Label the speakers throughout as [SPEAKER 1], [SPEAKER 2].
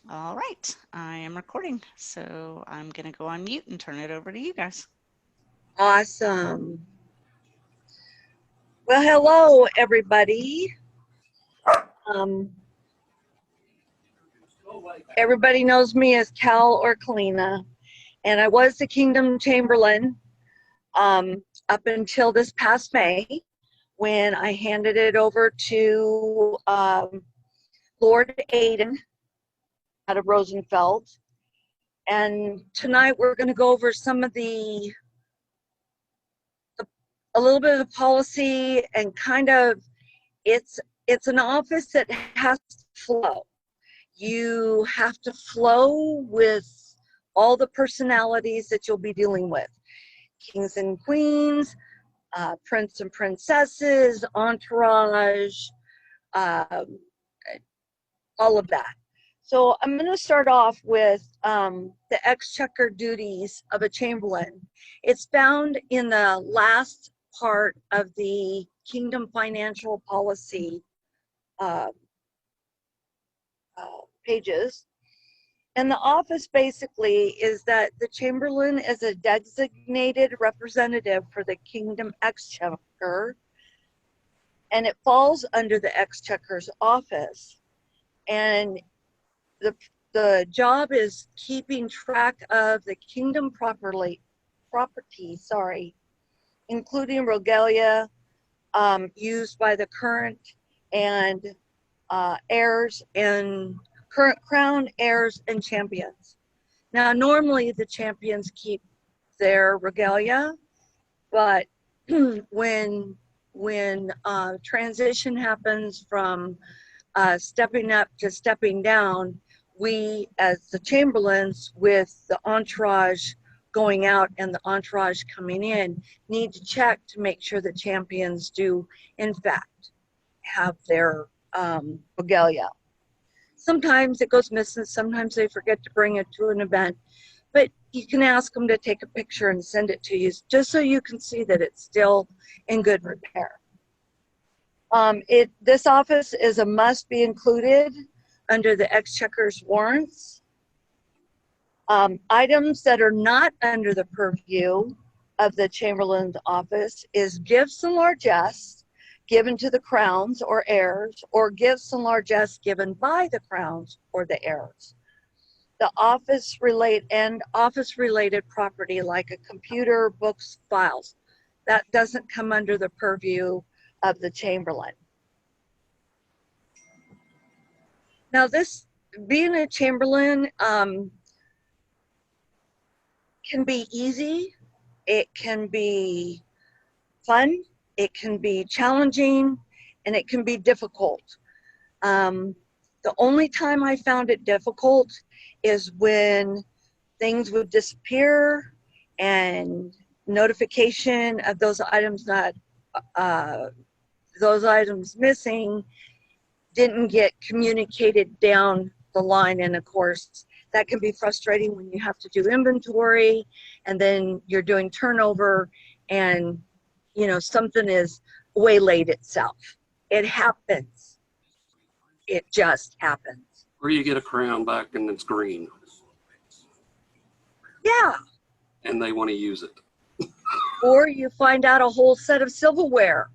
[SPEAKER 1] All right, I am recording, so I'm going to go on mute and turn it over to you guys.
[SPEAKER 2] Awesome. Well, hello, everybody. Um, Everybody knows me as Cal or Calena, and I was the Kingdom Chamberlain up until this past May when I handed it over to Lord Adain out of Rosenfeld. And tonight we're going to go over some of a little bit of the policy and kind of it's an office that has to flow. You have to flow with all the personalities that you'll be dealing with. Kings and queens, prince and princesses, entourage, um, all of that. So I'm going to start off with the exchequer duties of a chamberlain. It's found in the last part of the Kingdom Financial Policy uh, pages. And the office basically is that the Chamberlain is a designated representative for the Kingdom Exchequer, and it falls under the Exchequer's office. And the job is keeping track of the Kingdom property, including regalia used by the current and heirs and current crown heirs and champions. Now, normally the champions keep their regalia, but when transition happens from stepping up to stepping down, we as the chamberlains with the entourage going out and the entourage coming in need to check to make sure the champions do in fact have their regalia. Sometimes it goes missing, sometimes they forget to bring it to an event, but you can ask them to take a picture and send it to you just so you can see that it's still in good repair. This office is a must be included under the Exchequer's warrants. Items that are not under the purview of the Chamberlain's office is gifts and largesse given to the crowns or heirs, or gifts and largesse given by the crowns or the heirs. The office-related property like a computer, books, files, that doesn't come under the purview of the Chamberlain. Now, this being a Chamberlain can be easy, it can be fun, it can be challenging, and it can be difficult. The only time I found it difficult is when things would disappear and notification of those items missing didn't get communicated down the line. And of course, that can be frustrating when you have to do inventory and then you're doing turnover and something is waylaid itself. It happens. It just happens.
[SPEAKER 3] Or you get a crown back and it's green.
[SPEAKER 2] Yeah.
[SPEAKER 3] And they want to use it.
[SPEAKER 2] Or you find out a whole set of silverware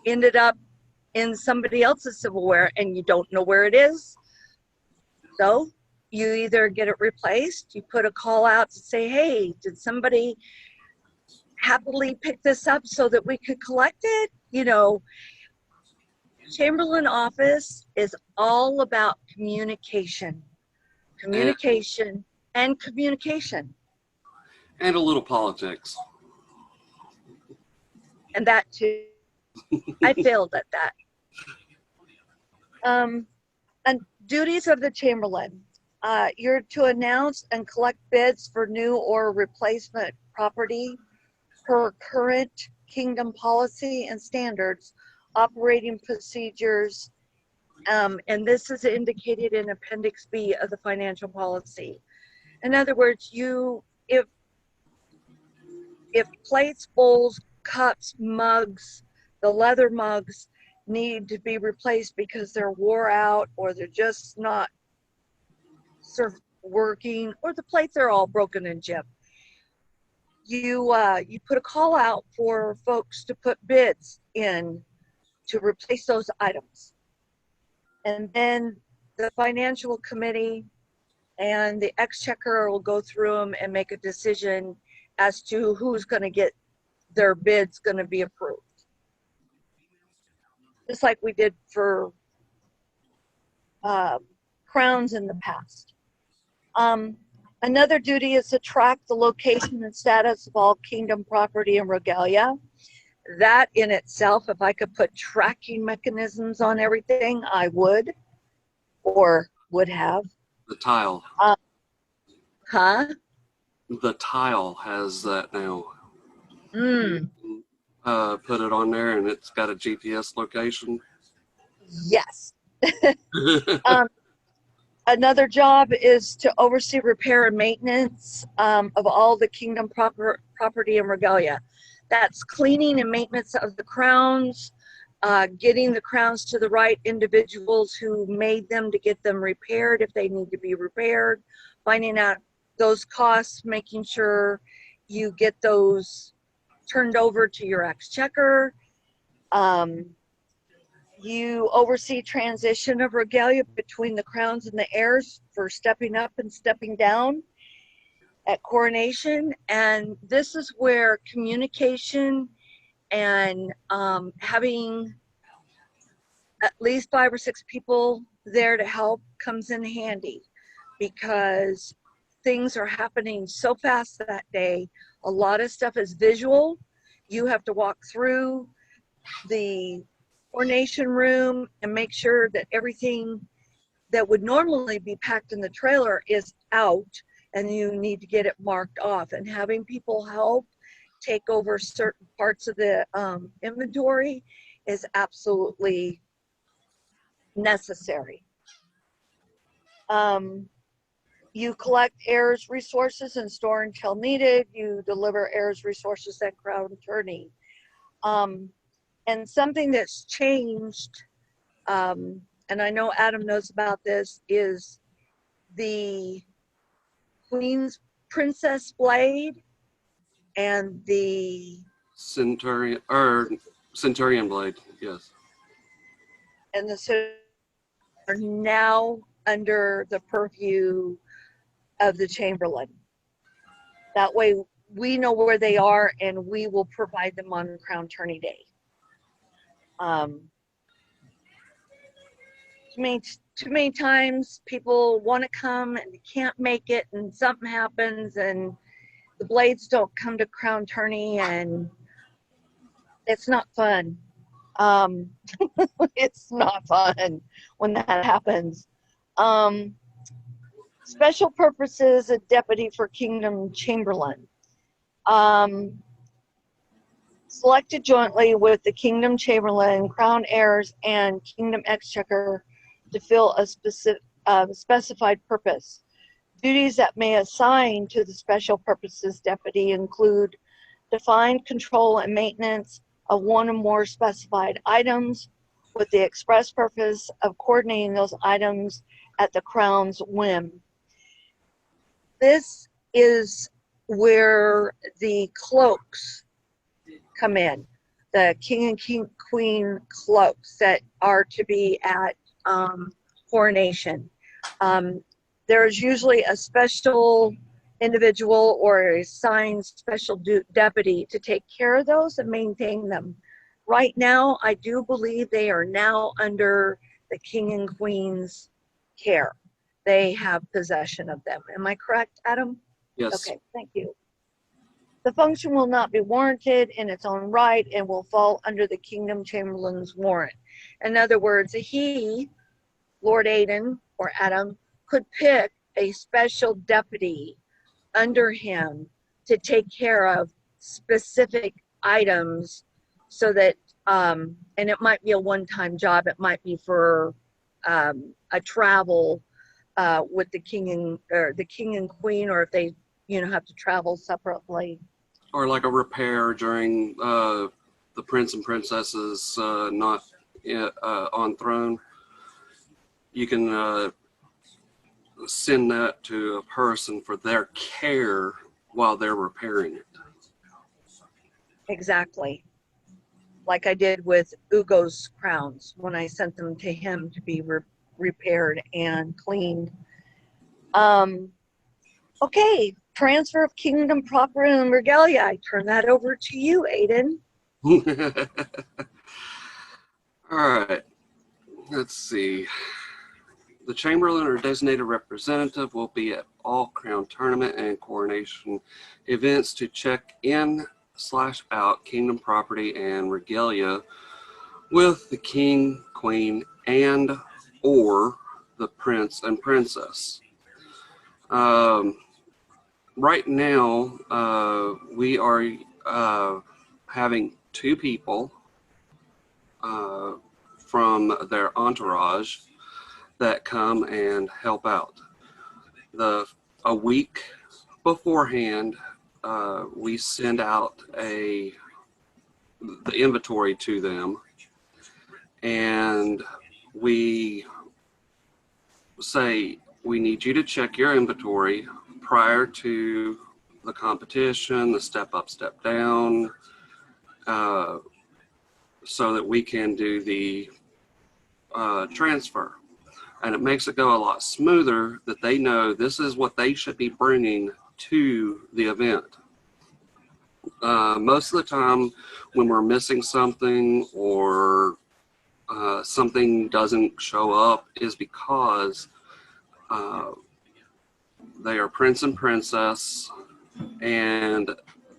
[SPEAKER 2] ended up in somebody else's silverware and you don't know where it is. So you either get it replaced, you put a call out to say, hey, did somebody happily pick this up so that we could collect it? Chamberlain office is all about communication. Communication and communication.
[SPEAKER 3] And a little politics.
[SPEAKER 2] And that too. I failed at that. And duties of the Chamberlain. You're to announce and collect bids for new or replacement property per current Kingdom policy and standards, operating procedures, and this is indicated in Appendix B of the financial policy. In other words, if plates, bowls, cups, mugs, the leather mugs need to be replaced because they're wore out or they're just not working, or the plates are all broken and chipped, you put a call out for folks to put bids in to replace those items. And then the financial committee and the exchequer will go through them and make a decision as to who's going to get their bids going to be approved. Just like we did for crowns in the past. Another duty is to track the location and status of all kingdom property and regalia. That in itself, if I could put tracking mechanisms on everything, I would, or would have.
[SPEAKER 3] The tile.
[SPEAKER 2] Huh?
[SPEAKER 3] The tile has that now.
[SPEAKER 2] Mm.
[SPEAKER 3] Put it on there, and it's got a GPS location.
[SPEAKER 2] Yes. Another job is to oversee repair and maintenance of all the kingdom property and regalia. That's cleaning and maintenance of the crowns, getting the crowns to the right individuals who made them to get them repaired if they need to be repaired, finding out those costs, making sure you get those turned over to your exchequer. You oversee transition of regalia between the crowns and the heirs for stepping up and stepping down at coronation. And this is where communication and having at least 5 or 6 people there to help comes in handy, because things are happening so fast that day. A lot of stuff is visual. You have to walk through the coronation room and make sure that everything that would normally be packed in the trailer is out, and you need to get it marked off. And having people help take over certain parts of the inventory is absolutely necessary. You collect heirs' resources and store until needed. You deliver heirs' resources at crown turning. And something that's changed, and I know Adam knows about this, is the Queen's Princess Blade and the
[SPEAKER 3] Centurion blade, yes.
[SPEAKER 2] And the are now under the purview of the Chaimberlain. That way we know where they are, and we will provide them on crown turning day. Too many times people want to come and they can't make it, and something happens and the blades don't come to crown tourney, and it's not fun. It's not fun when that happens. Special purposes, a deputy for Kingdom Chamberlain. Selected jointly with the Kingdom Chamberlain, Crown Heirs, and Kingdom Exchequer to fill a specified purpose. Duties that may assign to the special purposes deputy include defined control and maintenance of one or more specified items with the express purpose of coordinating those items at the Crown's whim. This is where the cloaks come in, the king and queen cloaks that are to be at coronation. There's usually a special individual or a assigned special deputy to take care of those and maintain them. Right now, I do believe they are now under the king and queen's care. They have possession of them. Am I correct, Adam?
[SPEAKER 3] Yes.
[SPEAKER 2] Okay, thank you. The function will not be warranted in its own right and will fall under the Kingdom Chamberlain's warrant. In other words, he, Lord Adain or Adam, could pick a special deputy under him to take care of specific items, so that, and it might be a one-time job. It might be for a travel with the king and queen, or if they, have to travel separately.
[SPEAKER 3] Or like a repair during the prince and princesses not on throne. You can send that to a person for their care while they're repairing it.
[SPEAKER 2] Exactly. Like I did with Ugo's crowns when I sent them to him to be repaired and cleaned. Okay, transfer of kingdom property and regalia. I turn that over to you, Aiden.
[SPEAKER 3] All right, let's see. The Chamberlain or designated representative will be at all crown tournament and coronation events to check in/out kingdom property and regalia with the king, queen, and or the prince and princess. Right now, we are having 2 people from their entourage that come and help out. A week beforehand, we send out the inventory to them, and we say, we need you to check your inventory prior to the competition, the step up, step down, so that we can do the transfer. And it makes it go a lot smoother that they know this is what they should be bringing to the event. Most of the time when we're missing something or something doesn't show up is because they are prince and princess, and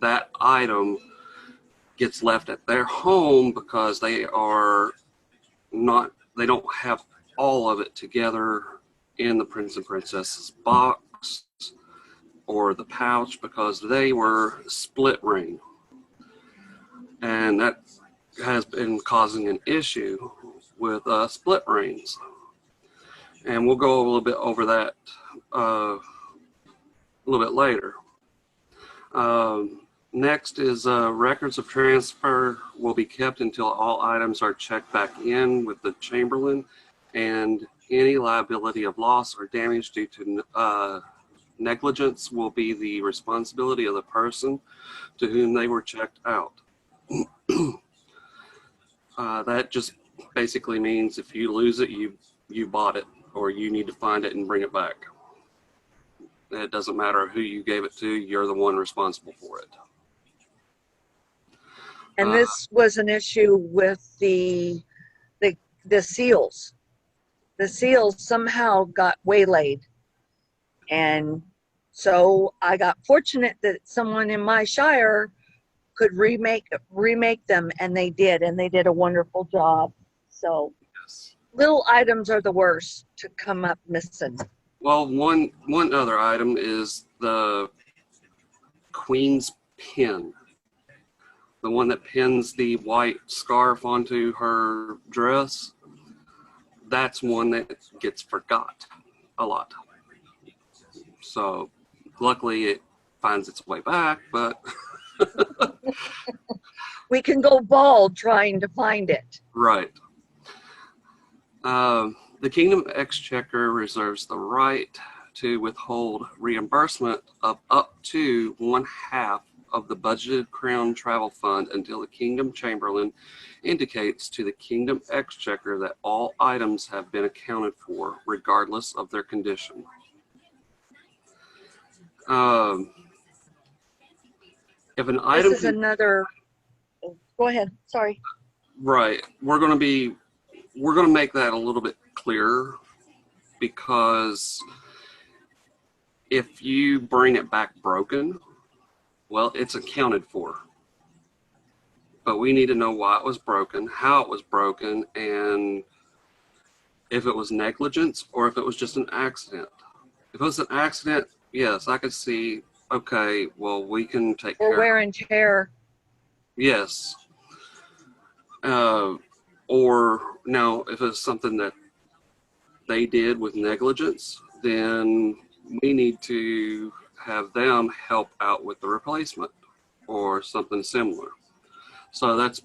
[SPEAKER 3] that item gets left at their home because they don't have all of it together in the prince and princess's box or the pouch because they were split ring, and that has been causing an issue with split rings, and we'll go a little bit over that a little bit later. Next is records of transfer will be kept until all items are checked back in with the Chamberlain, and any liability of loss or damage due to negligence will be the responsibility of the person to whom they were checked out. That just basically means if you lose it, you bought it, or you need to find it and bring it back. It doesn't matter who you gave it to, you're the one responsible for it.
[SPEAKER 2] And this was an issue with the seals. The seals somehow got waylaid. And so I got fortunate that someone in my shire could remake them, and they did a wonderful job. So
[SPEAKER 3] Yes.
[SPEAKER 2] Little items are the worst to come up missing.
[SPEAKER 3] Well, one other item is the queen's pin. The one that pins the white scarf onto her dress. That's one that gets forgot a lot. So luckily it finds its way back, but
[SPEAKER 2] We can go bald trying to find it.
[SPEAKER 3] right. The Kingdom Exchequer reserves the right to withhold reimbursement of up to 1/2 of the budgeted Crown Travel Fund until the Kingdom Chamberlain indicates to the Kingdom Exchequer that all items have been accounted for, regardless of their condition. If an item
[SPEAKER 2] This is another. Go ahead. Sorry.
[SPEAKER 3] right, we're going to make that a little bit clearer, because if you bring it back broken, well, it's accounted for. But we need to know why it was broken, how it was broken, and if it was negligence or if it was just an accident. If it was an accident, yes, I could see, okay, well, we can take care of it.
[SPEAKER 2] Or wear and tear.
[SPEAKER 3] Yes. Or now, if it's something that they did with negligence, then we need to have them help out with the replacement or something similar. So that's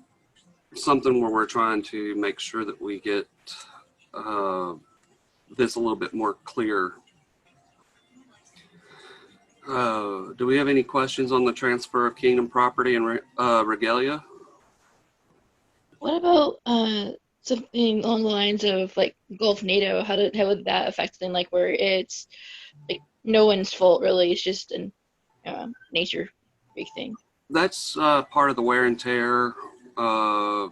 [SPEAKER 3] something where we're trying to make sure that we get this a little bit more clear Do we have any questions on the transfer of kingdom property and regalia?
[SPEAKER 4] What about something along the lines of like Gulf NATO? How would that affect thing like where it's like no one's fault really? It's just an nature freak thing.
[SPEAKER 3] That's part of the wear and tear, or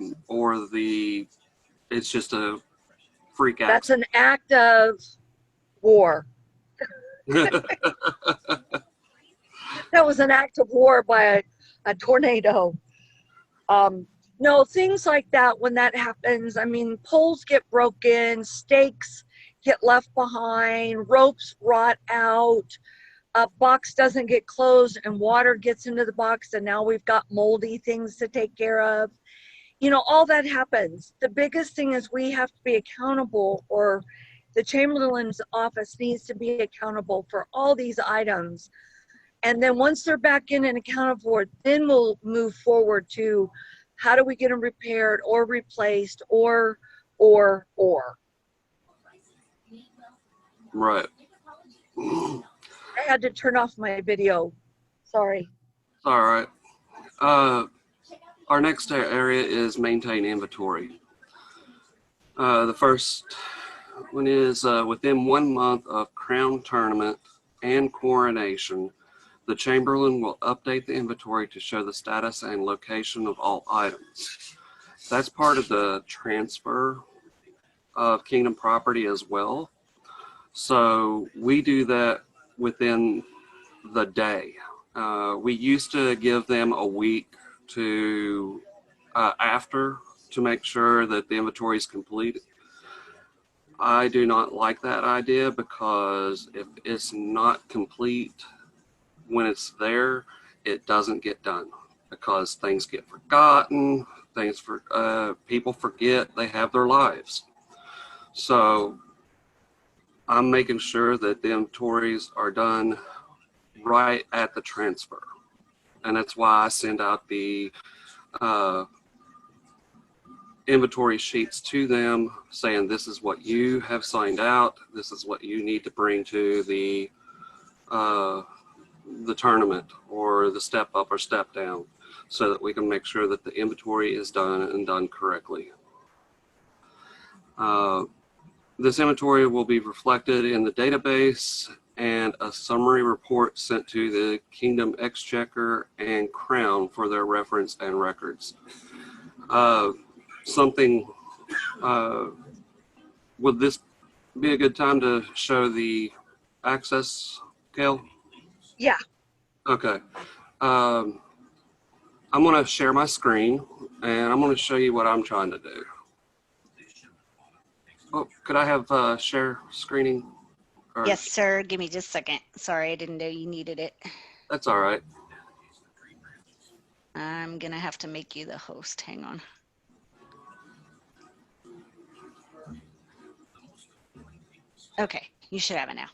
[SPEAKER 3] it's just a freak
[SPEAKER 2] That's
[SPEAKER 3] accident.
[SPEAKER 2] an act of war. That was an act of war by a tornado. No, things like that, when that happens, I mean, poles get broken, stakes get left behind, ropes rot out, a box doesn't get closed and water gets into the box, and now we've got moldy things to take care of. You know, all that happens. The biggest thing is we have to be accountable, or the Chamberlain's office needs to be accountable for all these items. And then once they're back in and accounted for, then we'll move forward to how do we get them repaired or replaced or.
[SPEAKER 3] Right.
[SPEAKER 2] I had to turn off my video. Sorry.
[SPEAKER 3] All right. Our next area is maintain inventory. The first one is within 1 month of crown tournament and coronation, the Chamberlain will update the inventory to show the status and location of all items. That's part of the transfer of kingdom property as well. So we do that within the day. We used to give them a week to after to make sure that the inventory is complete. I do not like that idea, because if it's not complete when it's there, it doesn't get done, because things get forgotten, people forget they have their lives. So I'm making sure that the inventories are done right at the transfer. And that's why I send out the inventory sheets to them saying, this is what you have signed out. This is what you need to bring to the tournament or the step up or step down, so that we can make sure that the inventory is done and done correctly. This inventory will be reflected in the database and a summary report sent to the Kingdom Exchequer and Crown for their reference and records. Would this be a good time to show the access, Kel?
[SPEAKER 2] Yeah.
[SPEAKER 3] Okay. I'm going to share my screen, and I'm going to show you what I'm trying to do. Oh, could I have share screening? Or...
[SPEAKER 1] Yes, sir. Give me just a second. Sorry, I didn't know you needed it.
[SPEAKER 3] That's all right.
[SPEAKER 1] I'm going to have to make you the host. Hang on. Okay, you should have it now.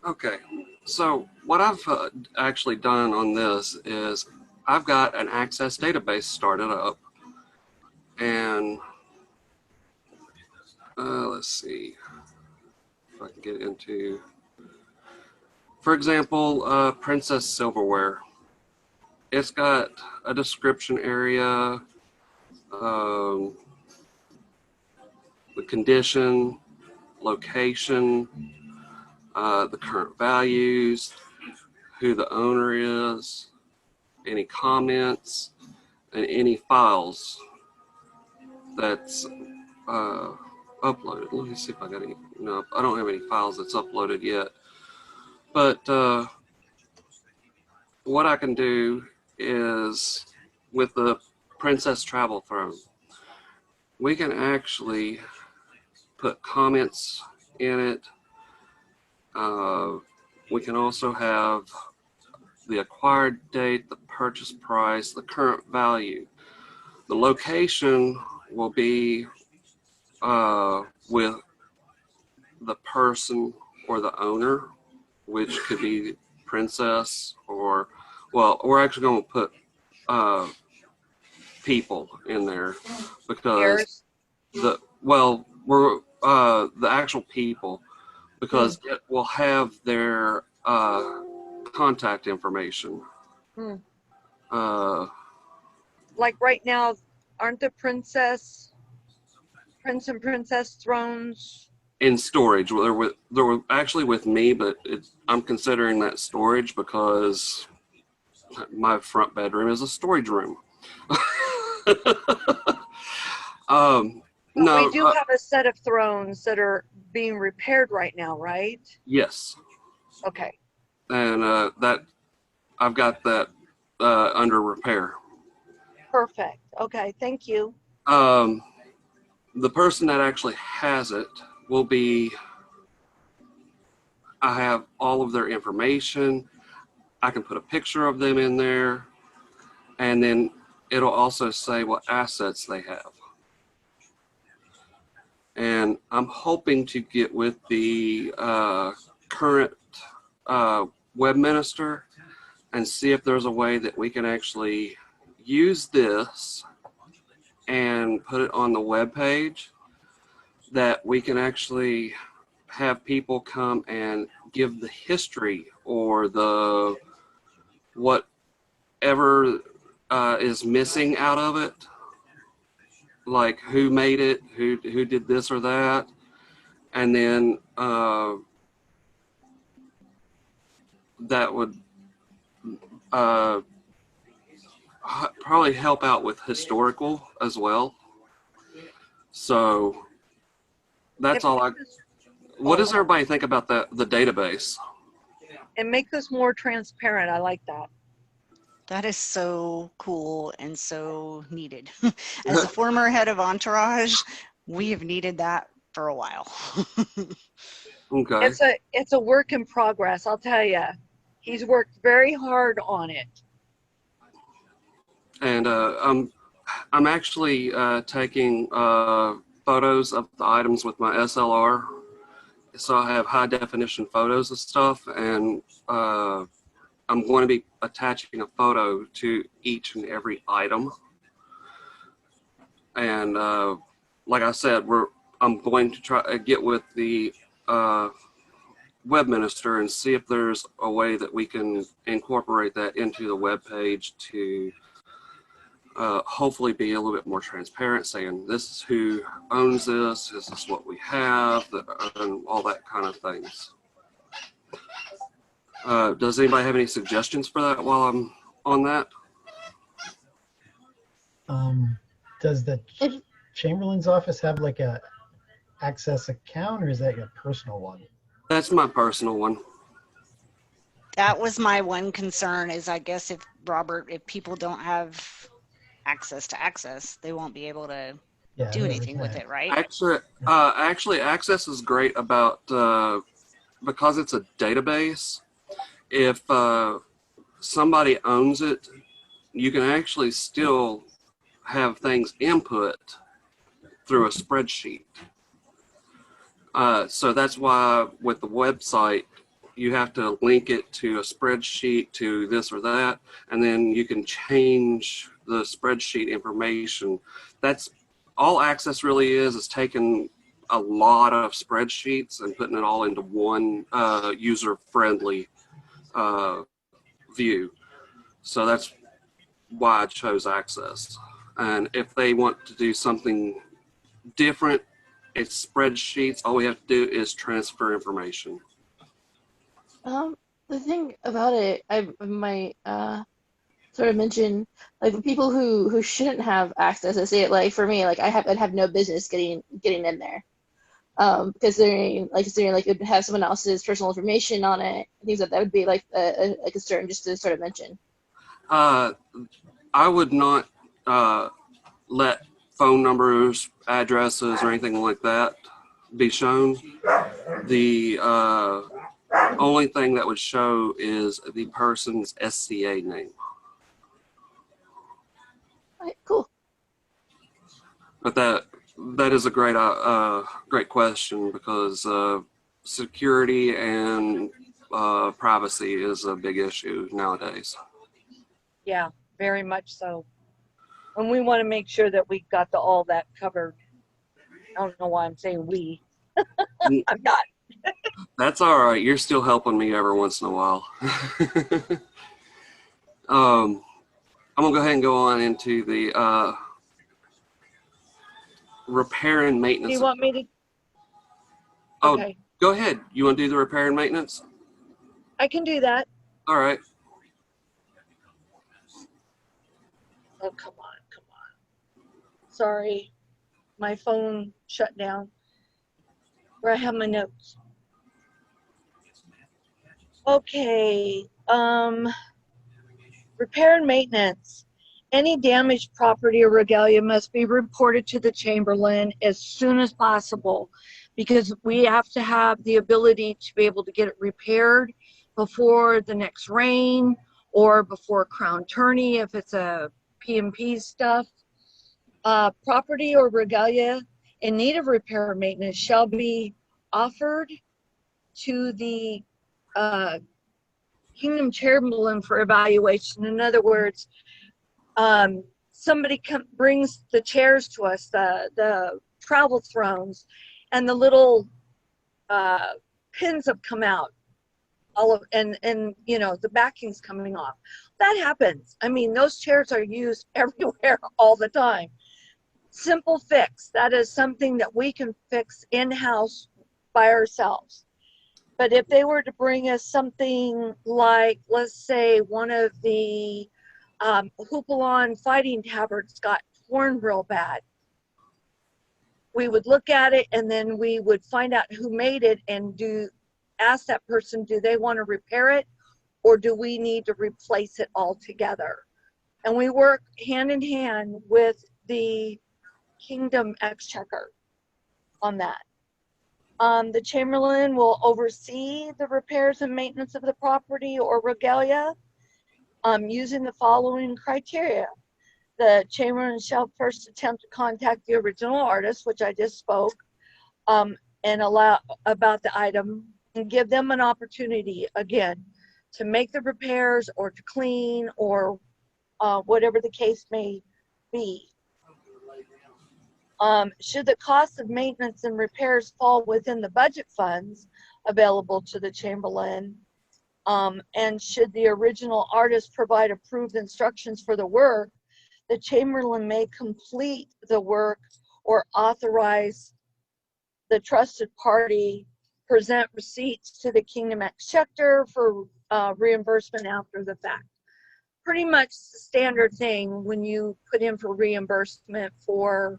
[SPEAKER 3] Okay, so what I've actually done on this is I've got an access database started up, and let's see if I can get into, for example, Princess Silverware. It's got a description area, the condition, location, the current values, who the owner is, any comments, and any files that's uploaded. Let me see if I got any. No, I don't have any files that's uploaded yet. But what I can do is, with the Princess Travel Throne, we can actually put comments in it. We can also have the acquired date, the purchase price, the current value. The location will be with the person or the owner, which could be Princess, or, well, we're actually going to put people in there because
[SPEAKER 2] Heirs?
[SPEAKER 3] the actual people, because it will have their contact information.
[SPEAKER 2] Hmm.
[SPEAKER 3] Like
[SPEAKER 2] right now, aren't the prince and princess thrones
[SPEAKER 3] in storage. They were actually with me, but I'm considering that storage because my front bedroom is a storage room.
[SPEAKER 2] But we
[SPEAKER 3] No,
[SPEAKER 2] do have a set of thrones that are being repaired right now, right?
[SPEAKER 3] yes,
[SPEAKER 2] Okay.
[SPEAKER 3] and that I've got that under repair.
[SPEAKER 2] Perfect. Okay. Thank you.
[SPEAKER 3] The person that actually has it will be. I have all of their information. I can put a picture of them in there, and then it'll also say what assets they have. And I'm hoping to get with the current web minister and see if there's a way that we can actually use this and put it on the web page, that we can actually have people come and give the history or the whatever is missing out of it, like who made it, who did this or that, and then that would probably help out with historical as well. So that's all I. What does everybody think about the database?
[SPEAKER 2] And make us more transparent. I like that.
[SPEAKER 1] That is so cool and so needed. As a former head of Entourage, we have needed that for a while.
[SPEAKER 3] Okay.
[SPEAKER 2] It's a work in progress, I'll tell you. He's worked very hard on it.
[SPEAKER 3] And I'm actually taking photos of the items with my SLR, so I have high definition photos of stuff, and I'm going to be attaching a photo to each and every item. And like I said, I'm going to try to get with the web minister and see if there's a way that we can incorporate that into the web page to hopefully be a little bit more transparent, saying this is who owns this is what we have, and all that kind of things. Does anybody have any suggestions for that while I'm on that?
[SPEAKER 5] Does the Chamberlain's office have like a access account, or is that your personal one?
[SPEAKER 3] That's my personal one.
[SPEAKER 1] That was my one concern is, I guess, if people don't have access to access, they won't be able to do anything with it, right?
[SPEAKER 3] Actually, access is great about because it's a database. If somebody owns it, you can actually still have things input through a spreadsheet. So that's why with the website, you have to link it to a spreadsheet to this or that, and then you can change the spreadsheet information. That's all access really is taking a lot of spreadsheets and putting it all into one user-friendly view. So that's why I chose access. And if they want to do something different, it's spreadsheets. All we have to do is transfer information.
[SPEAKER 4] The thing about it, I might sort of mention, like the people who shouldn't have access. I say it like for me, like I'd have no business getting in there, because they're like it would have someone else's personal information on it. Things that would be like a concern, just to sort of mention.
[SPEAKER 3] I would not let phone numbers, addresses, or anything like that be shown. The only thing that would show is the person's SCA name.
[SPEAKER 4] All right, cool.
[SPEAKER 3] But that is a great question, because security and privacy is a big issue nowadays.
[SPEAKER 2] Yeah, very much so. And we want to make sure that we got all that covered. I don't know why I'm saying we. I'm not.
[SPEAKER 3] That's all right. You're still helping me every once in a while. I'm gonna go ahead and go on into the repair and
[SPEAKER 2] Do
[SPEAKER 3] maintenance.
[SPEAKER 2] you want me to?
[SPEAKER 3] Oh,
[SPEAKER 2] Okay.
[SPEAKER 3] go ahead. You want to do the repair and maintenance?
[SPEAKER 2] I can do that.
[SPEAKER 3] All right.
[SPEAKER 2] Oh, come on, come on. Sorry, my phone shut down. Where I have my notes. Okay. Repair and maintenance. Any damaged property or regalia must be reported to the Chamberlain as soon as possible, because we have to have the ability to be able to get it repaired before the next rain or before crown tourney if it's a P&P stuff. Property or regalia in need of repair or maintenance shall be offered to the Kingdom Chamberlain for evaluation. In other words, somebody brings the chairs to us, the travel thrones, and the little pins have come out, and you know, the backing's coming off. That happens. I mean, those chairs are used everywhere all the time. Simple fix. That is something that we can fix in-house by ourselves. But if they were to bring us something like, let's say, one of the Hoopalon fighting tabards got torn real bad, we would look at it and then we would find out who made it and ask that person, do they want to repair it or do we need to replace it altogether? And we work hand in hand with the Kingdom Exchequer on that. The Chamberlain will oversee the repairs and maintenance of the property or regalia using the following criteria. The Chamberlain shall first attempt to contact the original artist, which I just spoke, and allow about the item and give them an opportunity, again, to make the repairs or to clean or whatever the case may be. Should the cost of maintenance and repairs fall within the budget funds available to the Chamberlain, and should the original artist provide approved instructions for the work, the Chamberlain may complete the work or authorize the trusted party present receipts to the Kingdom Exchequer for reimbursement after the fact. Pretty much the standard thing when you put in for reimbursement for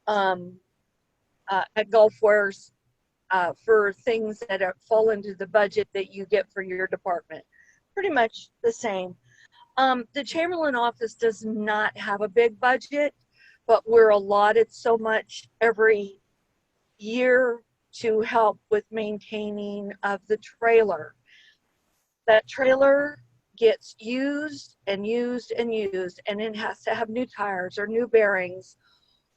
[SPEAKER 2] at Gulfwares for things that fall into the budget that you get for your department. Pretty much the same. The Chamberlain office does not have a big budget, but we're allotted so much every year to help with maintaining of the trailer. That trailer gets used and used and used, and it has to have new tires or new bearings,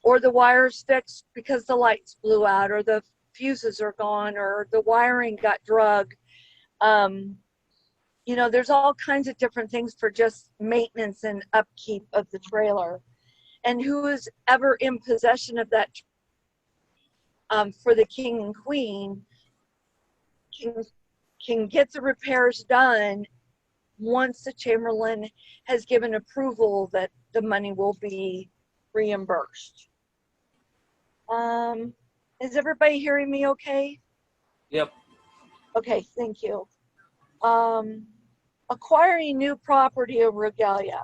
[SPEAKER 2] or the wires fixed because the lights blew out, or the fuses are gone, or the wiring got drug. You know, there's all kinds of different things for just maintenance and upkeep of the trailer. And who is ever in possession of that for the king and queen can get the repairs done once the Chamberlain has given approval that the money will be reimbursed. Is everybody hearing me okay?
[SPEAKER 3] Yep.
[SPEAKER 2] Okay, thank you. Acquiring new property or regalia.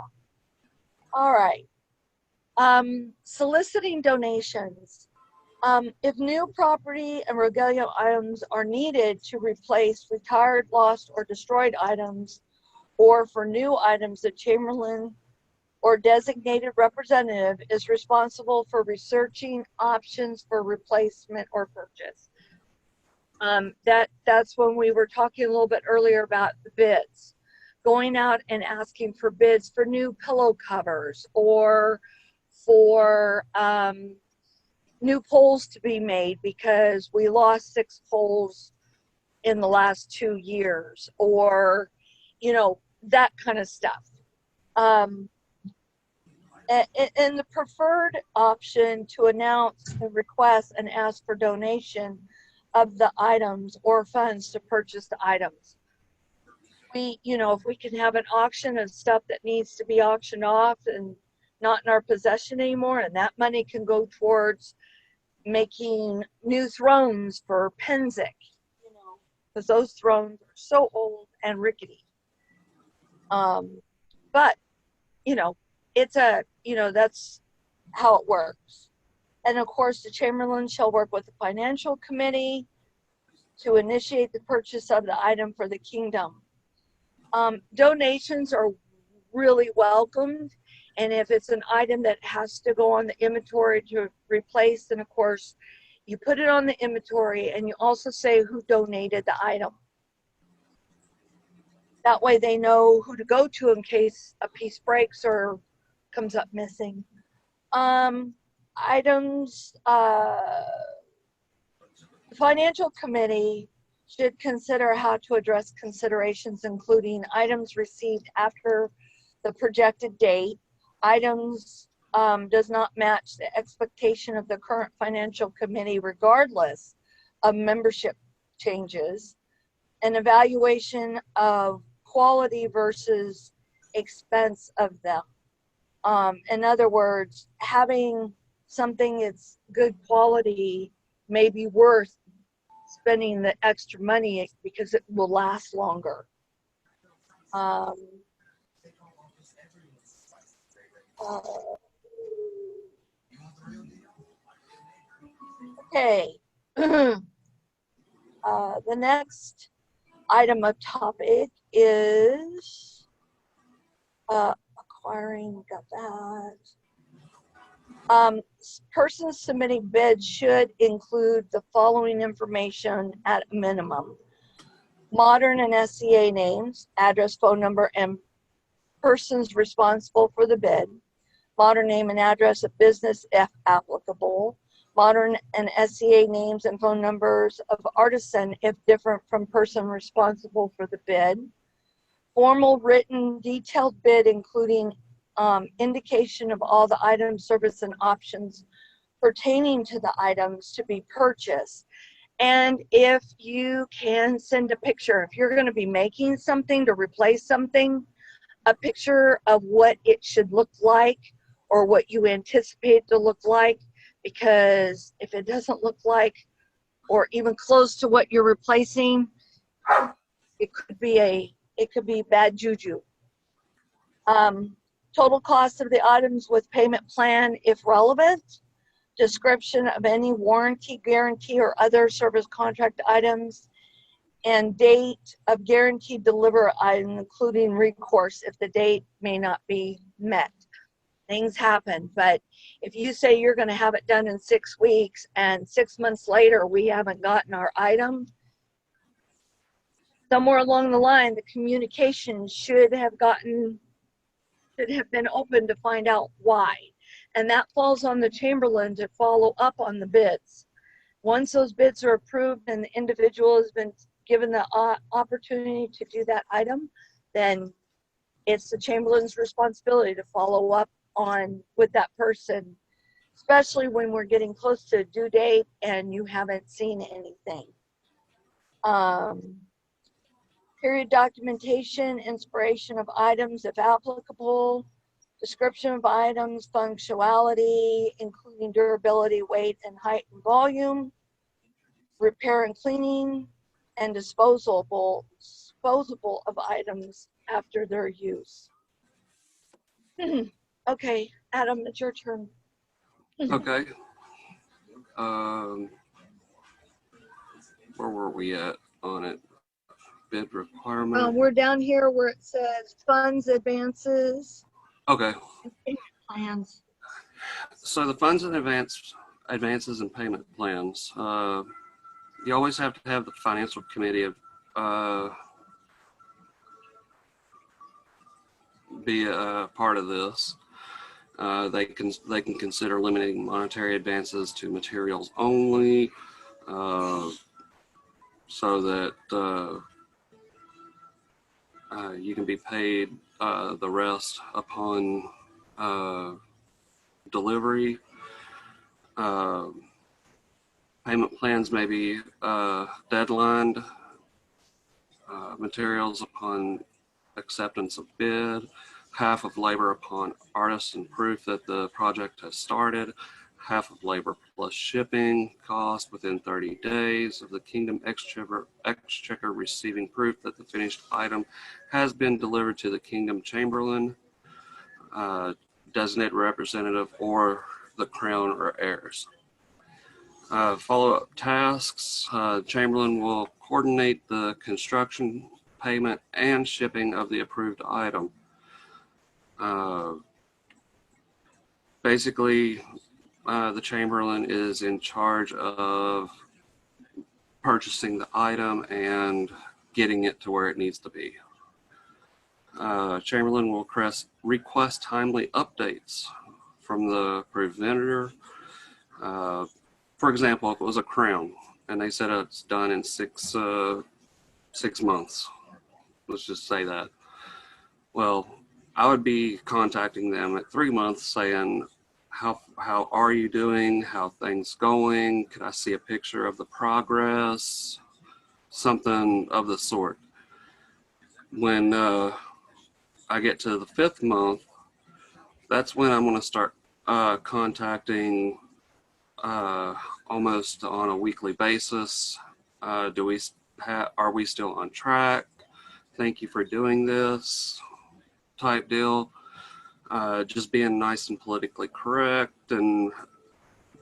[SPEAKER 2] All right. Soliciting donations. If new property and regalia items are needed to replace retired, lost, or destroyed items, or for new items, the Chamberlain or designated representative is responsible for researching options for replacement or purchase. That's when we were talking a little bit earlier about the bids. Going out and asking for bids for new pillow covers or for new poles to be made because we lost 6 poles in the last 2 years, or, you know, that kind of stuff. And the preferred option to announce the request and ask for donation of the items or funds to purchase the items. If we can have an auction of stuff that needs to be auctioned off and not in our possession anymore, and that money can go towards making new thrones for Penzic, because those thrones are so old and rickety. But that's how it works. And of course, the Chamberlain shall work with the financial committee to initiate the purchase of the item for the kingdom. Donations are really welcomed. And if it's an item that has to go on the inventory to replace, then of course, you put it on the inventory and you also say who donated the item. That way they know who to go to in case a piece breaks or comes up missing. Items, the financial committee should consider how to address considerations, including items received after the projected date, items does not match the expectation of the current financial committee regardless of membership changes, an evaluation of quality versus expense of them. In other words, having something that's good quality may be worth spending the extra money because it will last longer. Okay. The next item of topic is acquiring, got that. Persons submitting bids should include the following information at a minimum: modern and SCA names, address, phone number, and persons responsible for the bid, modern name and address of business if applicable, modern and SCA names and phone numbers of artisan if different from person responsible for the bid, formal written detailed bid including indication of all the items, service, and options pertaining to the items to be purchased. And if you can send a picture, if you're going to be making something to replace something, a picture of what it should look like or what you anticipate to look like, because if it doesn't look like or even close to what you're replacing, it could be bad juju. Total cost of the items with payment plan if relevant, description of any warranty, guarantee, or other service contract items, and date of guaranteed delivery item, including recourse if the date may not be met. Things happen, but if you say you're going to have it done in 6 weeks and 6 months later we haven't gotten our item, somewhere along the line the communication should have been open to find out why. And that falls on the Chamberlain to follow up on the bids. Once those bids are approved and the individual has been given the opportunity to do that item, then it's the Chamberlain's responsibility to follow up on with that person, especially when we're getting close to a due date and you haven't seen anything. Period documentation, inspiration of items if applicable, description of items, functionality, including durability, weight, and height and volume, repair and cleaning, and disposable of items after their use. Okay, Adam, it's your turn.
[SPEAKER 3] Okay. Where were we at on it? Bid requirement.
[SPEAKER 2] We're down here where it says funds, advances.
[SPEAKER 3] Okay.
[SPEAKER 2] And plans.
[SPEAKER 3] So the funds and advances and payment plans. You always have to have the financial committee be a part of this. They can consider limiting monetary advances to materials only, so that you can be paid the rest upon delivery. Payment plans may be deadlined. Materials upon acceptance of bid. Half of labor upon artisan proof that the project has started. Half of labor plus shipping cost within 30 days of the Kingdom Exchequer receiving proof that the finished item has been delivered to the Kingdom Chaimberlain, designated representative, or the Crown or heirs. Follow-up tasks. Chamberlain will coordinate the construction, payment, and shipping of the approved item. Basically, the Chamberlain is in charge of purchasing the item and getting it to where it needs to be. Chamberlain will request timely updates from the approved vendor. For example, if it was a crown and they said it's done in 6 months, let's just say that. Well, I would be contacting them at 3 months saying, how are you doing? How things going? Could I see a picture of the progress? Something of the sort. When I get to the 5th month, that's when I'm going to start contacting almost on a weekly basis. Are we still on track? Thank you for doing this type deal. Just being nice and politically correct and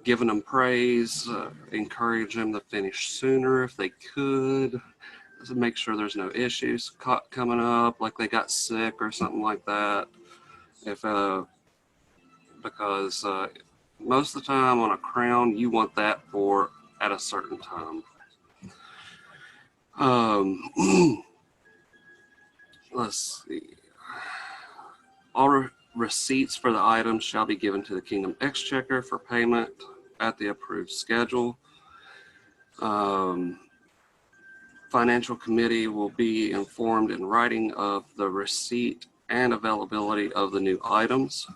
[SPEAKER 3] giving them praise, encourage them to finish sooner if they could, to make sure there's no issues coming up, like they got sick or something like that. Because most of the time on a crown, you want that for at a certain time. Let's see. All receipts for the items shall be given to the Kingdom Exchequer for payment at the approved schedule. Financial committee will be informed in writing of the receipt and availability of the new items.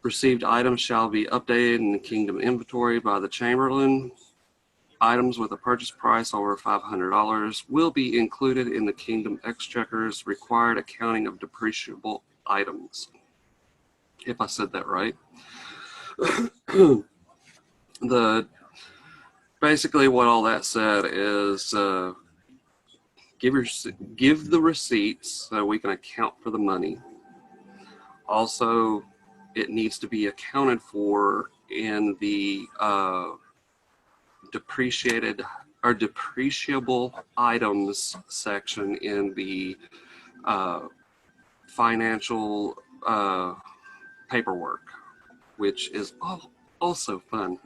[SPEAKER 3] Received items shall be updated in the Kingdom inventory by the Chamberlain. Items with a purchase price over $500 will be included in the Kingdom Exchequer's required accounting of depreciable items. If I said that right. Basically what all that said is give the receipts so we can account for the money. Also, it needs to be accounted for in the depreciated or depreciable items section in the financial paperwork, which is also fun.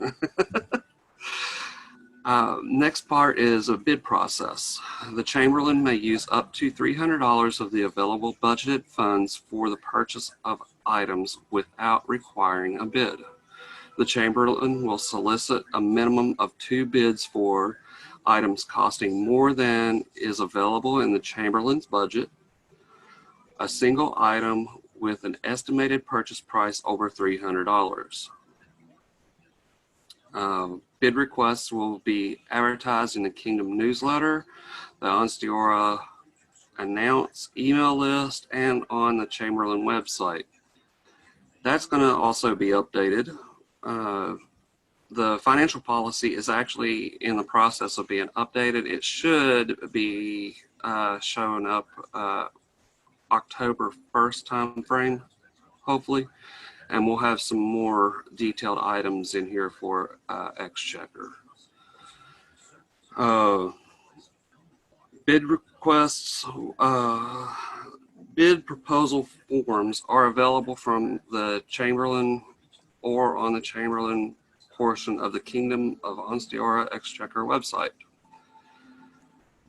[SPEAKER 3] Next part is a bid process. The Chamberlain may use up to $300 of the available budgeted funds for the purchase of items without requiring a bid. The Chamberlain will solicit a minimum of 2 bids for items costing more than is available in the Chamberlain's budget. A single item with an estimated purchase price over $300. Bid requests will be advertised in the Kingdom newsletter, the Onsteora announce email list, and on the Chamberlain website. That's going to also be updated. The financial policy is actually in the process of being updated. It should be showing up October 1st time frame, hopefully. And we'll have some more detailed items in here for Exchequer. Bid requests, bid proposal forms are available from the Chamberlain or on the Chamberlain portion of the Kingdom of Onsteora Exchequer website.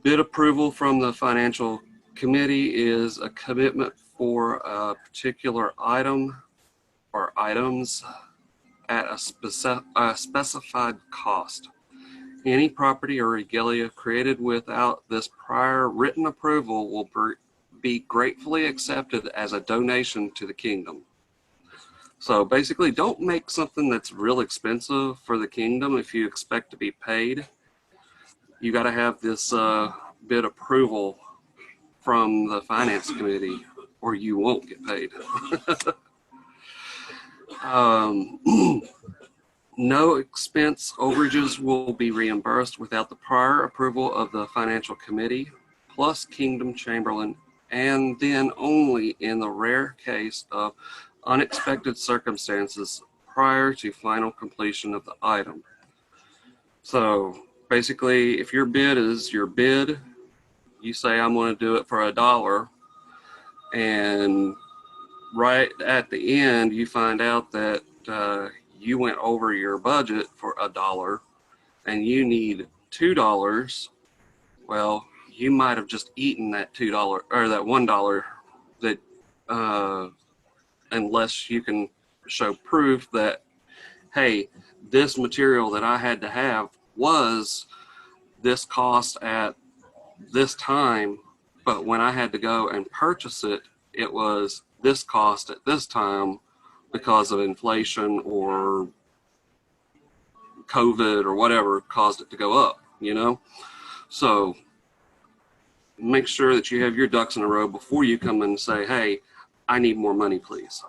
[SPEAKER 3] Bid approval from the Financial Committee is a commitment for a particular item or items at a specified cost. Any property or regalia created without this prior written approval will be gratefully accepted as a donation to the Kingdom. So basically, don't make something that's real expensive for the kingdom if you expect to be paid. You got to have this bid approval from the finance committee, or you won't get paid. No expense overages will be reimbursed without the prior approval of the financial committee, plus Kingdom Chamberlain, and then only in the rare case of unexpected circumstances prior to final completion of the item. So basically, if your bid is your bid, you say, I'm going to do it for $1, and right at the end, you find out that you went over your budget for $1 and you need $2. Well, you might have just eaten that $2 or that $1 that unless you can show proof that, hey, this material that I had to have was this cost at this time, but when I had to go and purchase it, it was this cost at this time because of inflation or COVID or whatever caused it to go up, you know? So make sure that you have your ducks in a row before you come and say, hey, I need more money, please.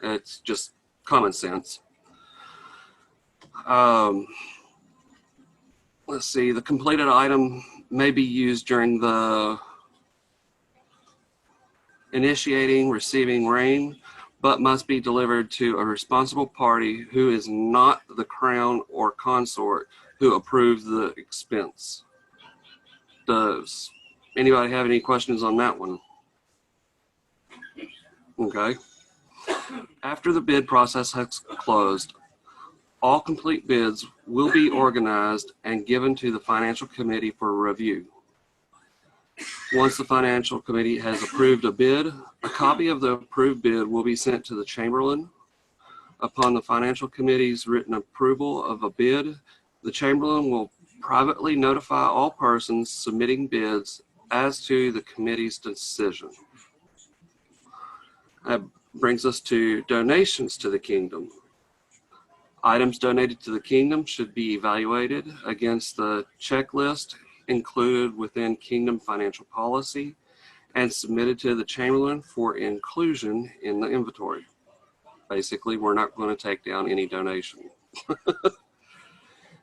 [SPEAKER 3] It's just common sense. Let's see, the completed item may be used during the initiating, receiving reign, but must be delivered to a responsible party who is not the crown or consort who approves the expense. Does anybody have any questions on that one? Okay. After the bid process has closed, all complete bids will be organized and given to the financial committee for review. Once the financial committee has approved a bid, a copy of the approved bid will be sent to the Chaimberlain. Upon the financial committee's written approval of a bid, the Chaimberlain will privately notify all persons submitting bids as to the committee's decision. That brings us to donations to the kingdom. Items donated to the kingdom should be evaluated against the checklist included within Kingdom financial policy and submitted to the Chaimberlain for inclusion in the inventory. Basically, we're not going to take down any donation.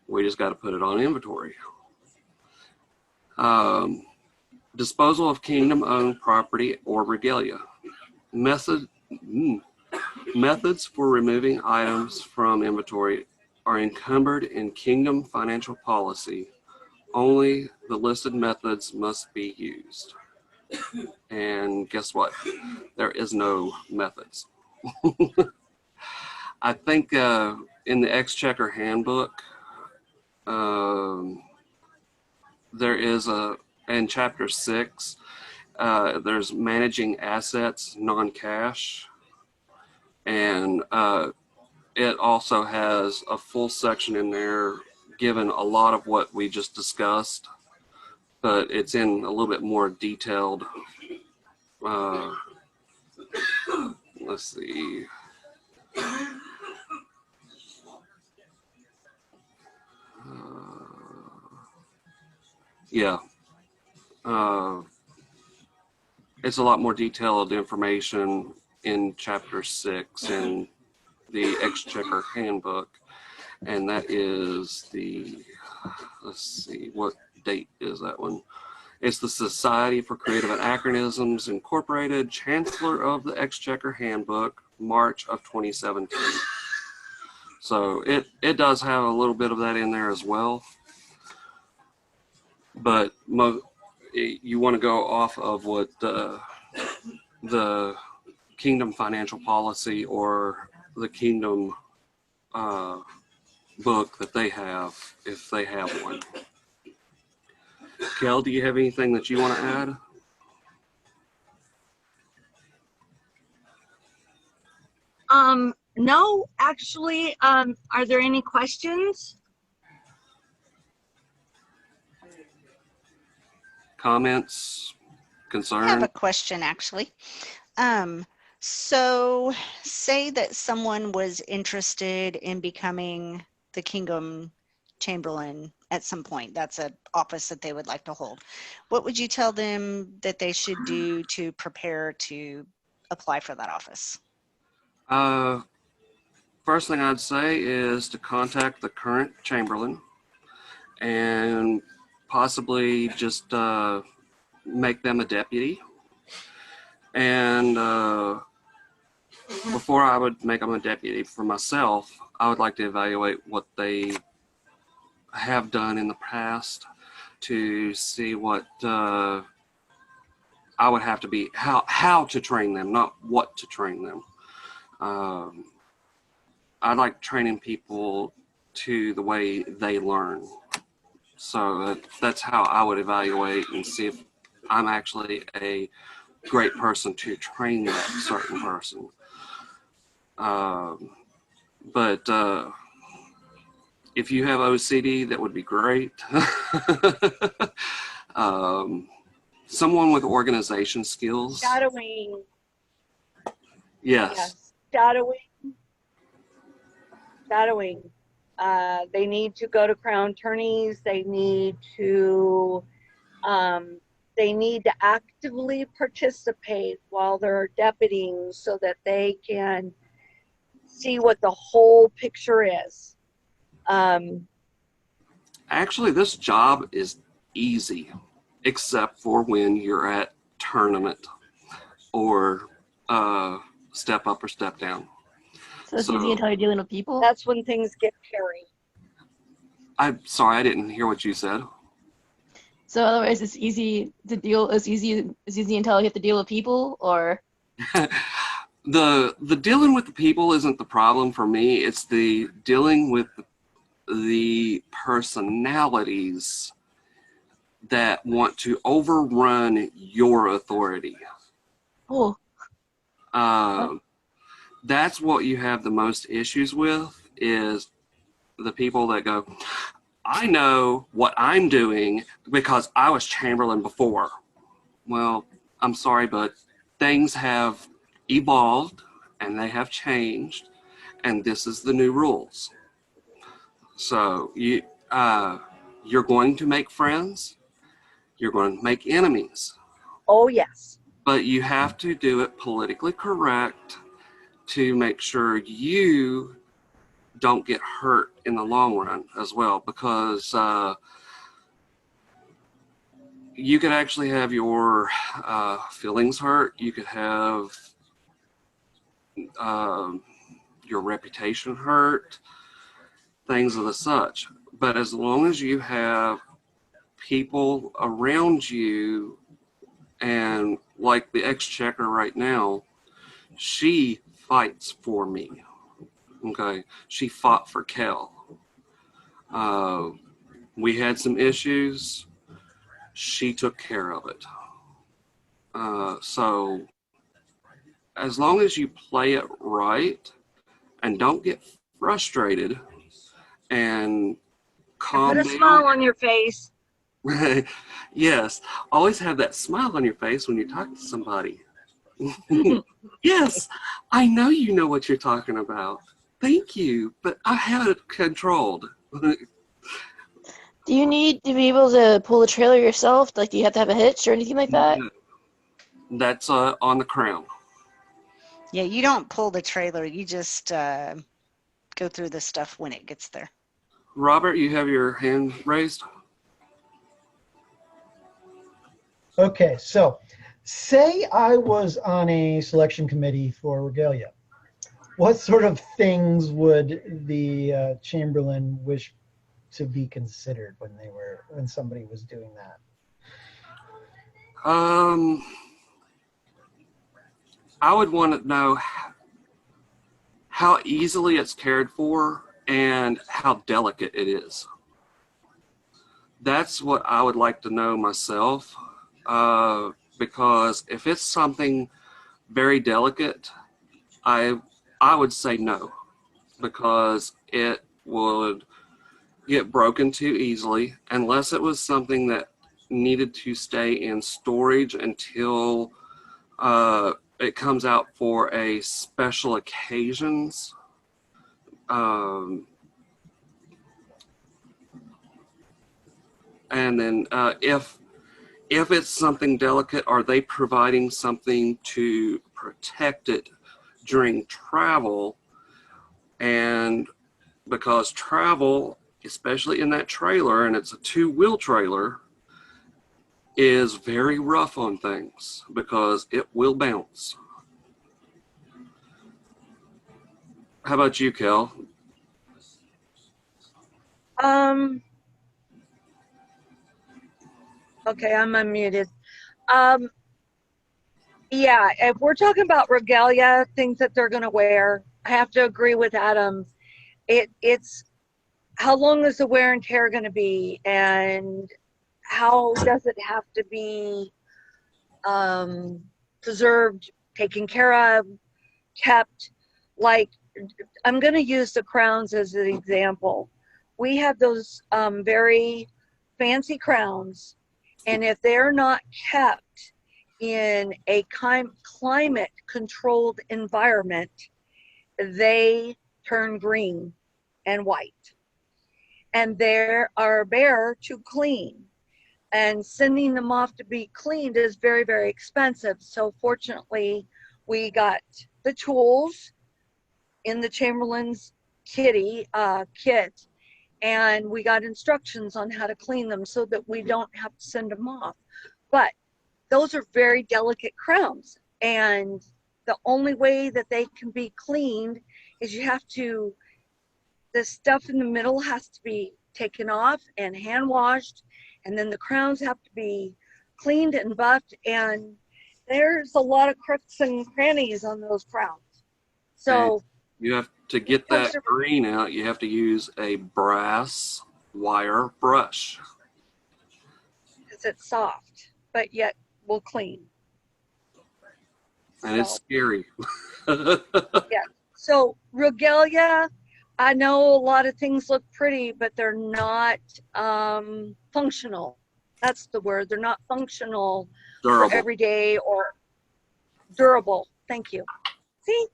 [SPEAKER 3] We just got to put it on inventory. Disposal of kingdom-owned property or regalia. Methods for removing items from inventory are encumbered in Kingdom financial policy. Only the listed methods must be used. And guess what? There is no methods. I think in the Exchequer handbook, there is in chapter 6, there's managing assets, non-cash. And it also has a full section in there given a lot of what we just discussed, but it's in a little bit more detailed. Let's see. Yeah. It's a lot more detailed information in chapter 6 in the Exchequer handbook. And that is the, let's see, what date is that one? It's the Society for Creative Anachronisms Incorporated, Chancellor of the Exchequer Handbook, March of 2017. So it does have a little bit of that in there as well. But you want to go off of what the Kingdom financial policy or the Kingdom book that they have, if they have one. Kel, do you have anything that you want to add?
[SPEAKER 2] No, actually, are there any questions?
[SPEAKER 3] Comments?
[SPEAKER 1] I have a
[SPEAKER 3] Concerns?
[SPEAKER 1] question actually. So say that someone was interested in becoming the Kingdom Chamberlain at some point. That's an office that they would like to hold. What would you tell them that they should do to prepare to apply for that office?
[SPEAKER 3] First thing I'd say is to contact the current Chamberlain and possibly just make them a deputy. And before I would make them a deputy for myself, I would like to evaluate what they have done in the past to see what I would have to be, how to train them, not what to train them. I like training people to the way they learn. So that's how I would evaluate and see if I'm actually a great person to train that certain person. But if you have OCD, that would be great. Someone with organization skills.
[SPEAKER 2] Shadowing.
[SPEAKER 3] Yes.
[SPEAKER 2] Yes. Shadowing. They need to go to crown attorneys. They need to actively participate while they're deputying so that they can see what the whole picture is.
[SPEAKER 3] Actually, this job is easy, except for when you're at tournament or step up or step down.
[SPEAKER 4] So it's easy until you're dealing with people?
[SPEAKER 2] That's when things get hairy.
[SPEAKER 3] I'm sorry, I didn't hear what you said.
[SPEAKER 4] So otherwise it's easy to deal, it's easy until you have to deal with people, or?
[SPEAKER 3] The dealing with the people isn't the problem for me. It's the dealing with the personalities that want to overrun your authority.
[SPEAKER 4] Oh.
[SPEAKER 3] That's what you have the most issues with, is the people that go, I know what I'm doing because I was Chamberlain before. Well, I'm sorry, but things have evolved and they have changed, and this is the new rules. So you're going to make friends, you're going to make enemies.
[SPEAKER 2] Oh, yes.
[SPEAKER 3] But you have to do it politically correct to make sure you don't get hurt in the long run as well, because you could actually have your feelings hurt. You could have your reputation hurt, things of the such. But as long as you have people around you, and like the exchequer right now, she fights for me. Okay, she fought for Kel. We had some issues. She took care of it. So as long as you play it right and don't get frustrated and calm down.
[SPEAKER 2] Put a smile on your face.
[SPEAKER 3] Yes, always have that smile on your face when you talk to somebody. Yes, I know you know what you're talking about. Thank you, but I have it controlled.
[SPEAKER 4] Do you need to be able to pull the trailer yourself? Like, do you have to have a hitch or anything like that?
[SPEAKER 3] That's on the crown.
[SPEAKER 1] Yeah, you don't pull the trailer. You just go through the stuff when it gets there.
[SPEAKER 3] Robert, you have your hand raised.
[SPEAKER 5] Okay, so say I was on a selection committee for Regalia. What sort of things would the Chamberlain wish to be considered when somebody was doing that?
[SPEAKER 3] I would want to know how easily it's cared for and how delicate it is. That's what I would like to know myself, because if it's something very delicate, I would say no, because it would get broken too easily, unless it was something that needed to stay in storage until it comes out for a special occasions. And then if it's something delicate, are they providing something to protect it during travel? And because travel, especially in that trailer, and it's a 2-wheel trailer, is very rough on things because it will bounce. How about you, Kel?
[SPEAKER 2] Okay, I'm unmuted. Yeah, if we're talking about regalia, things that they're going to wear, I have to agree with Adam. It's how long is the wear and tear going to be, and how does it have to be preserved, taken care of, kept? Like, I'm going to use the crowns as an example. We have those very fancy crowns, and if they're not kept in a climate controlled environment, they turn green and white, and they are bare to clean, and sending them off to be cleaned is very, very expensive. So fortunately, we got the tools in the Chaimberlain's kit, and we got instructions on how to clean them so that we don't have to send them off. But those are very delicate crowns, and the only way that they can be cleaned is you have to, the stuff in the middle has to be taken off and hand washed, and then the crowns have to be cleaned and buffed, and there's a lot of crooks and crannies on those crowns. So
[SPEAKER 3] you have to get that green out, you have to use a brass wire brush.
[SPEAKER 2] Because it's soft, but yet will clean.
[SPEAKER 3] And it's scary.
[SPEAKER 2] Yeah. So regalia, I know a lot of things look pretty, but they're not functional. That's the word. They're not functional
[SPEAKER 3] Durable.
[SPEAKER 2] for everyday or durable. Thank you. See,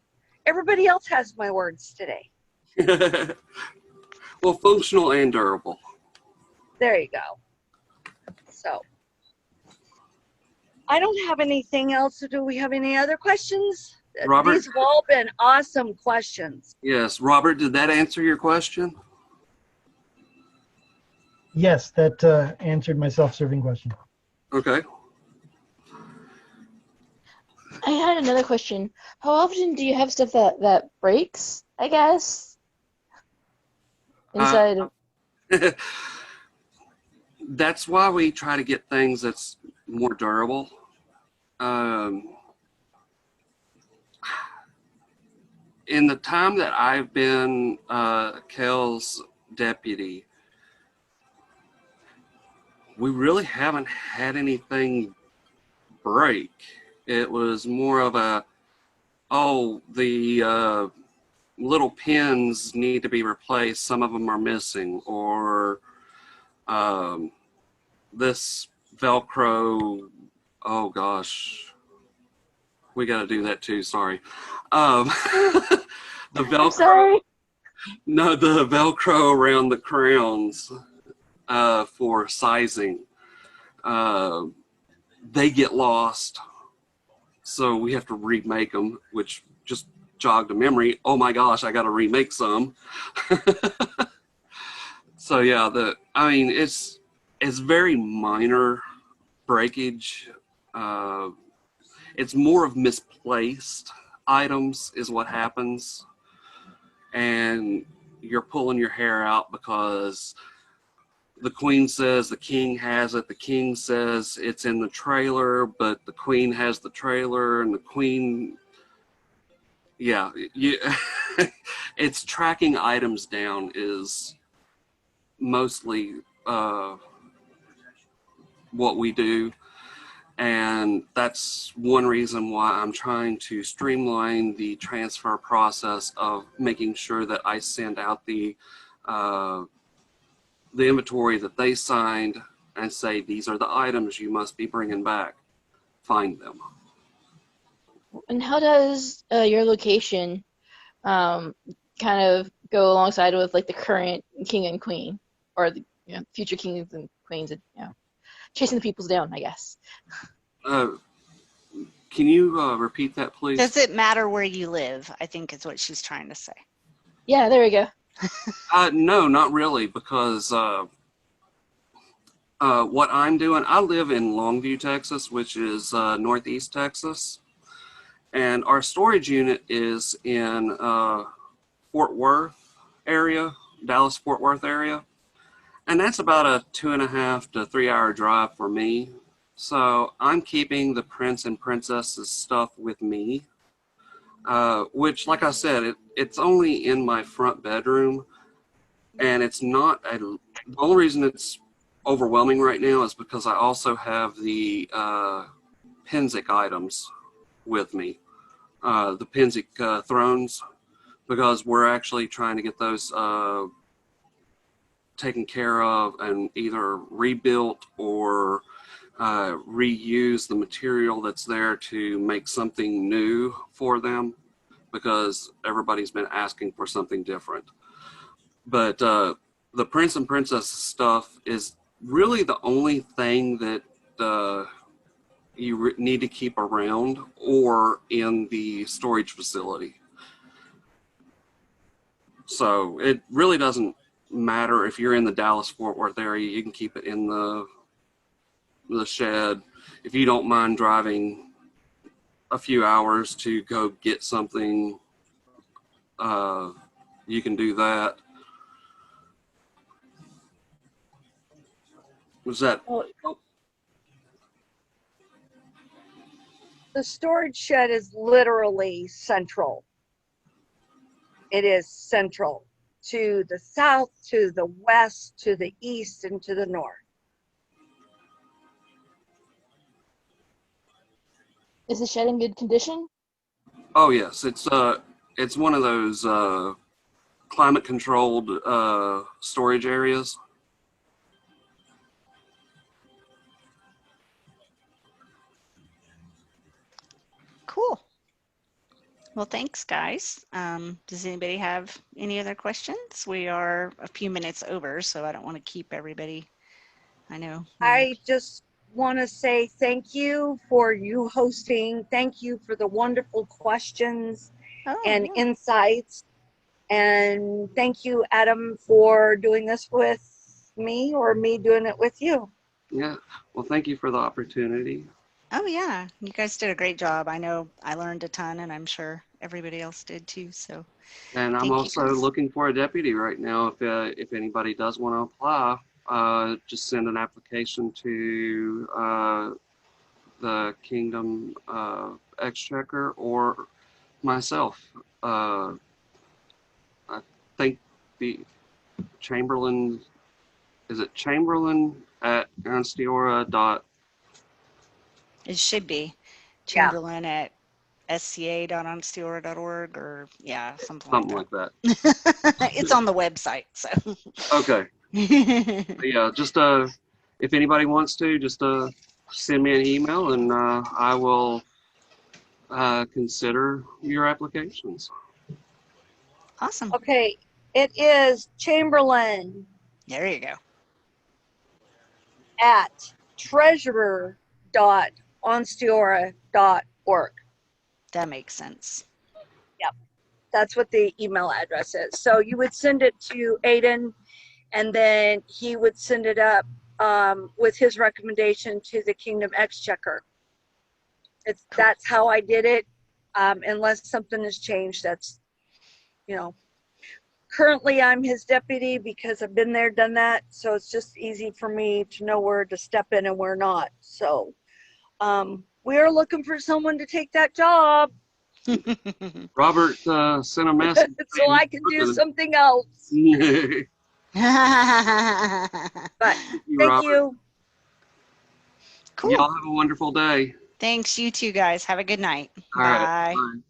[SPEAKER 2] everybody else has my words today.
[SPEAKER 3] Well, functional and durable.
[SPEAKER 2] There you go. So I don't have anything else. Do we have any other questions?
[SPEAKER 3] Robert?
[SPEAKER 2] These have all been awesome questions.
[SPEAKER 3] Yes. Robert, did that answer your question?
[SPEAKER 5] Yes, that answered my self-serving question.
[SPEAKER 3] Okay.
[SPEAKER 4] I had another question. How often do you have stuff that breaks, I guess? Inside of...
[SPEAKER 3] That's why we try to get things that's more durable. In the time that I've been Kel's deputy, we really haven't had anything break. It was more of a, oh, the little pins need to be replaced. Some of them are missing, or this Velcro, oh gosh, we got to do that too. Sorry. The Velcro.
[SPEAKER 4] Sorry.
[SPEAKER 3] No, the Velcro around the crowns for sizing. They get lost. So we have to remake them, which just jogged a memory. Oh my gosh, I got to remake some. So yeah, I mean, it's very minor breakage. It's more of misplaced items is what happens. And you're pulling your hair out because the queen says the king has it. The king says it's in the trailer, but the queen has the trailer, and the queen, yeah, it's tracking items down is mostly what we do. And that's one reason why I'm trying to streamline the transfer process of making sure that I send out the inventory that they signed and say, these are the items you must be bringing back. Find them.
[SPEAKER 4] And how does your location kind of go alongside with like the current king and queen, or the future kings and queens, and chasing the peoples down, I guess?
[SPEAKER 3] Uh, can you repeat that, please?
[SPEAKER 1] Does it matter where you live? I think is what she's trying to say.
[SPEAKER 4] Yeah, there we go.
[SPEAKER 3] No, not really, because what I'm doing, I live in Longview, Texas, which is northeast Texas, and our storage unit is in Fort Worth area, Dallas-Fort Worth area, and that's about a 2.5 to 3 hour drive for me. So I'm keeping the prince and princess's stuff with me, which, like I said, it's only in my front bedroom, and it's not the only reason it's overwhelming right now is because I also have the Penzic items with me, the Penzic thrones, because we're actually trying to get those taken care of and either rebuilt or reuse the material that's there to make something new for them, because everybody's been asking for something different. But the prince and princess stuff is really the only thing that you need to keep around or in the storage facility. So it really doesn't matter if you're in the Dallas-Fort Worth area. You can keep it in the shed. If you don't mind driving a few hours to go get something, you can do that. Was that?
[SPEAKER 2] Well, the storage shed is literally central. It is central to the south, to the west, to the east, and to the north.
[SPEAKER 4] Is the shed in good condition?
[SPEAKER 3] Oh yes, it's one of those climate controlled storage areas.
[SPEAKER 1] Cool. Well, thanks, guys. Does anybody have any other questions? We are a few minutes over, so I don't want to keep everybody. I know.
[SPEAKER 2] I just want to say thank you for you hosting. Thank you for the wonderful questions and insights. And thank you, Adam, for doing this with me, or me doing it with you.
[SPEAKER 3] Yeah. Well, thank you for the opportunity.
[SPEAKER 1] Oh, yeah. You guys did a great job. I know I learned a ton, and I'm sure everybody else did too. So,
[SPEAKER 3] And I'm also looking for a deputy right now. If anybody does want to apply, just send an application to the Kingdom Exchequer or myself. I think the Chaimberlain, is it Chaimberlain at Anstiora.
[SPEAKER 1] It should be Chaimberlain at sca.onsteora.org, or something
[SPEAKER 3] like that.
[SPEAKER 1] It's on the website, so.
[SPEAKER 3] Okay. Yeah, just if anybody wants to, just send me an email, and I will consider your applications.
[SPEAKER 1] Awesome.
[SPEAKER 2] Okay, it is Chaimberlain
[SPEAKER 1] There you go.
[SPEAKER 2] at treasurer.onsteora.org.
[SPEAKER 1] That makes sense.
[SPEAKER 2] Yep, that's what the email address is. So you would send it to Aiden, and then he would send it up with his recommendation to the Kingdom Exchequer. That's how I did it, unless something has changed. That's, currently I'm his deputy because I've been there, done that. So it's just easy for me to know where to step in and where not. So we're looking for someone to take that job.
[SPEAKER 3] Robert sent a message.
[SPEAKER 2] So I can do something else. But thank you.
[SPEAKER 1] Cool.
[SPEAKER 3] Y'all have a wonderful day.
[SPEAKER 1] Thanks, you too, guys. Have a good night.
[SPEAKER 3] All
[SPEAKER 1] Bye.
[SPEAKER 3] right. Bye.